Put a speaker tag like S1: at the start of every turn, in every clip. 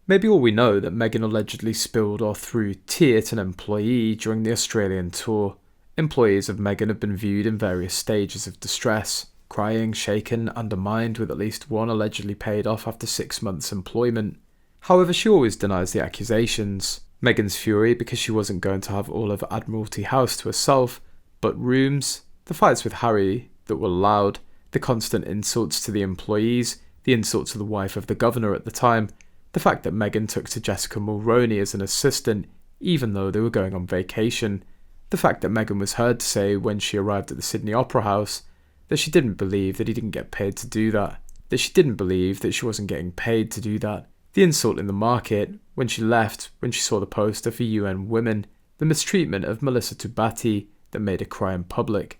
S1: Maybe all we know that Meghan allegedly spilled or threw tea at an employee during the Australian tour. Employees of Meghan have been viewed in various stages of distress, crying, shaken, undermined, with at least one allegedly paid off after 6 months' employment. However, she always denies the accusations. Meghan's fury because she wasn't going to have all of Admiralty House to herself, but rooms, the fights with Harry that were loud, the constant insults to the employees, the insults to the wife of the governor at the time, the fact that Meghan took to Jessica Mulroney as an assistant even though they were going on vacation, the fact that Meghan was heard to say when she arrived at the Sydney Opera House that she didn't believe that he didn't get paid to do that, that she didn't believe that she wasn't getting paid to do that, the insult in the market when she left when she saw the poster for UN Women, the mistreatment of Melissa Tubati that made her cry in public.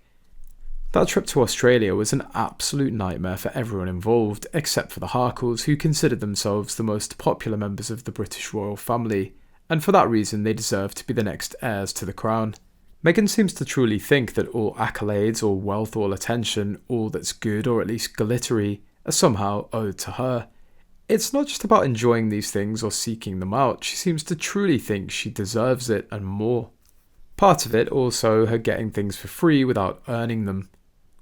S1: That trip to Australia was an absolute nightmare for everyone involved, except for the Harkles, who considered themselves the most popular members of the British royal family, and for that reason they deserved to be the next heirs to the crown. Meghan seems to truly think that all accolades, all wealth, all attention, all that's good or at least glittery, are somehow owed to her. It's not just about enjoying these things or seeking them out, she seems to truly think she deserves it and more. Part of it also her getting things for free without earning them.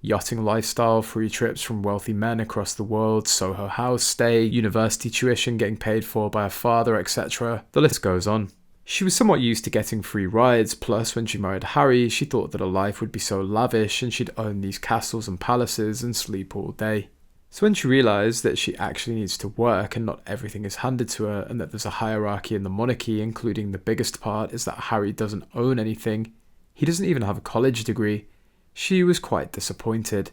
S1: Yachting lifestyle, free trips from wealthy men across the world, Soho House stay, university tuition getting paid for by her father, etc. The list goes on. She was somewhat used to getting free rides, plus when she married Harry, she thought that her life would be so lavish and she'd own these castles and palaces and sleep all day. So when she realised that she actually needs to work and not everything is handed to her, and that there's a hierarchy in the monarchy, including the biggest part is that Harry doesn't own anything, he doesn't even have a college degree, she was quite disappointed.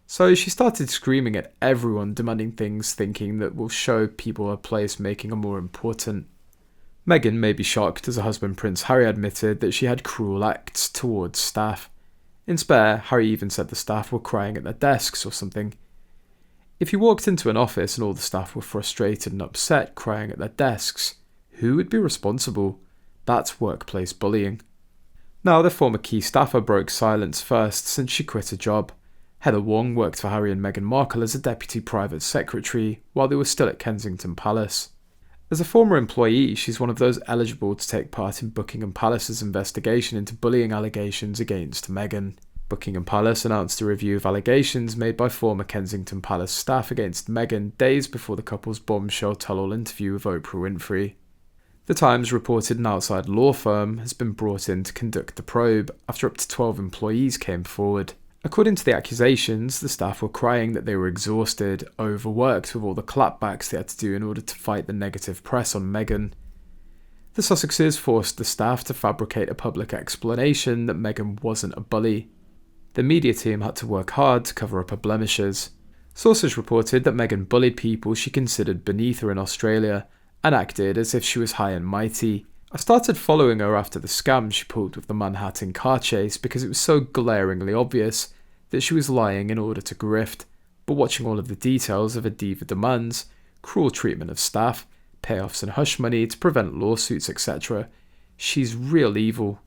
S1: So she started screaming at everyone, demanding things, thinking that will show people her place, making her more important. Meghan may be shocked as her husband Prince Harry admitted that she had cruel acts towards staff. In Spare, Harry even said the staff were crying at their desks or something. If you walked into an office and all the staff were frustrated and upset, crying at their desks, who would be responsible? That's workplace bullying. Now, their former key staffer broke silence first since she quit her job. Heather Wong worked for Harry and Meghan Markle as a deputy private secretary while they were still at Kensington Palace. As a former employee, she's one of those eligible to take part in Buckingham Palace's investigation into bullying allegations against Meghan. Buckingham Palace announced a review of allegations made by former Kensington Palace staff against Meghan days before the couple's bombshell tell-all interview with Oprah Winfrey. The Times reported an outside law firm has been brought in to conduct the probe after up to 12 employees came forward. According to the accusations, the staff were crying that they were exhausted, overworked with all the clapbacks they had to do in order to fight the negative press on Meghan. The Sussexes forced the staff to fabricate a public explanation that Meghan wasn't a bully. The media team had to work hard to cover up her blemishes. Sources reported that Meghan bullied people she considered beneath her in Australia and acted as if she was high and mighty. I started following her after the scam she pulled with the Manhattan car chase because it was so glaringly obvious that she was lying in order to grift, but watching all of the details of her diva demands, cruel treatment of staff, payoffs and hush money to prevent lawsuits, etc., she's real evil.